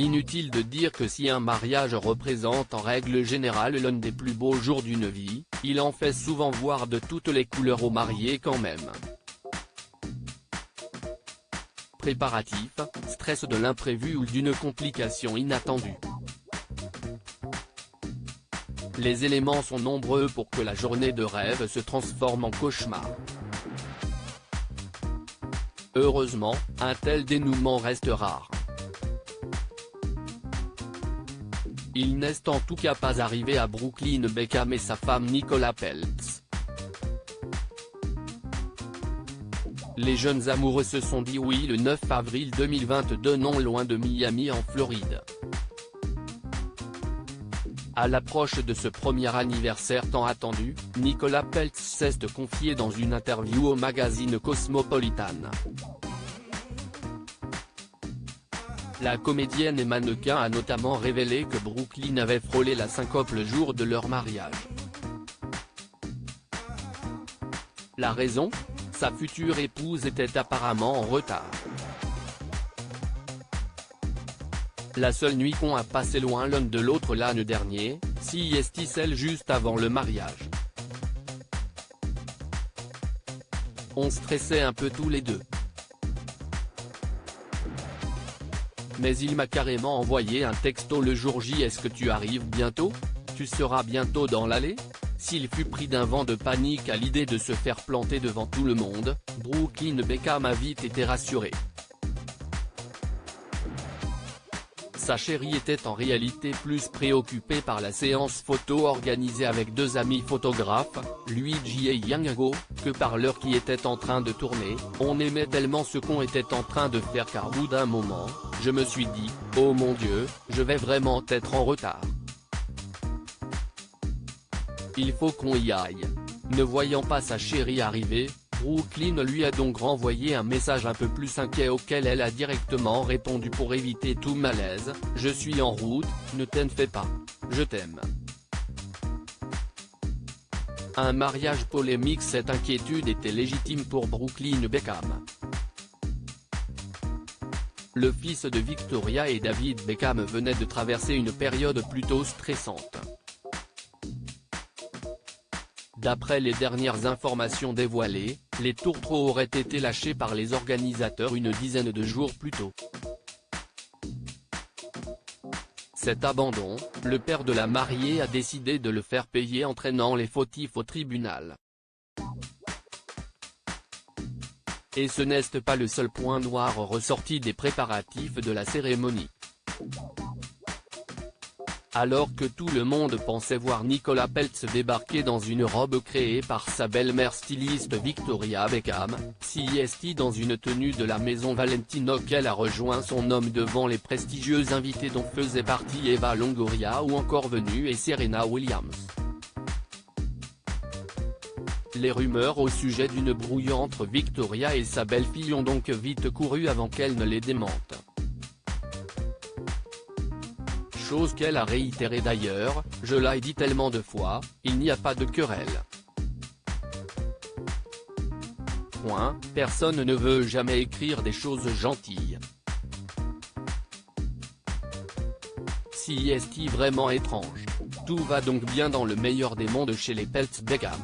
Inutile de dire que si un mariage représente en règle générale l'un des plus beaux jours d'une vie, il en fait souvent voir de toutes les couleurs aux mariés quand même. Préparatifs, stress de l'imprévu ou d'une complication inattendue. Les éléments sont nombreux pour que la journée de rêve se transforme en cauchemar. Heureusement, un tel dénouement reste rare. Il n'est en tout cas pas arrivé à Brooklyn Beckham et sa femme Nicola Peltz. Les jeunes amoureux se sont dit oui le 9 avril 2022 non loin de Miami en Floride. À l'approche de ce premier anniversaire tant attendu, Nicola Peltz s'est confiée dans une interview au magazine Cosmopolitan. La comédienne et mannequin a notamment révélé que Brooklyn avait frôlé la syncope le jour de leur mariage. La raison ? Sa future épouse était apparemment en retard. La seule nuit qu'on a passé loin l'un de l'autre l'année dernier, sieste celle juste avant le mariage. On stressait un peu tous les deux. Mais il m'a carrément envoyé un texto le jour J. Est-ce que tu arrives bientôt ? Tu seras bientôt dans l'allée ? S'il fut pris d'un vent de panique à l'idée de se faire planter devant tout le monde, Brooklyn Beckham a vite été rassuré. Sa chérie était en réalité plus préoccupée par la séance photo organisée avec deux amis photographes, Luigi et Yango, que par l'heure qui était en train de tourner. On aimait tellement ce qu'on était en train de faire qu'à bout d'un moment, je me suis dit, oh mon Dieu, je vais vraiment être en retard. Il faut qu'on y aille. Ne voyant pas sa chérie arriver, Brooklyn lui a donc renvoyé un message un peu plus inquiet auquel elle a directement répondu pour éviter tout malaise, je suis en route, ne t'en fais pas. Je t'aime. Un mariage polémique. Cette inquiétude était légitime pour Brooklyn Beckham. Le fils de Victoria et David Beckham venait de traverser une période plutôt stressante. D'après les dernières informations dévoilées, les tourtereaux auraient été lâchés par les organisateurs une dizaine de jours plus tôt. Cet abandon, le père de la mariée a décidé de le faire payer entraînant les fautifs au tribunal. Et ce n'est pas le seul point noir ressorti des préparatifs de la cérémonie. Alors que tout le monde pensait voir Nicola Peltz débarquer dans une robe créée par sa belle-mère styliste Victoria Beckham, sieste dans une tenue de la maison Valentino qu'elle a rejoint son homme devant les prestigieux invités dont faisaient partie Eva Longoria ou encore Venus et Serena Williams. Les rumeurs au sujet d'une brouille entre Victoria et sa belle-fille ont donc vite couru avant qu'elle ne les démente. Chose qu'elle a réitérée d'ailleurs, je l'ai dit tellement de fois, il n'y a pas de querelle. Personne ne veut jamais écrire des choses gentilles. Sieste vraiment étrange. Tout va donc bien dans le meilleur des mondes chez les Peltz Beckham.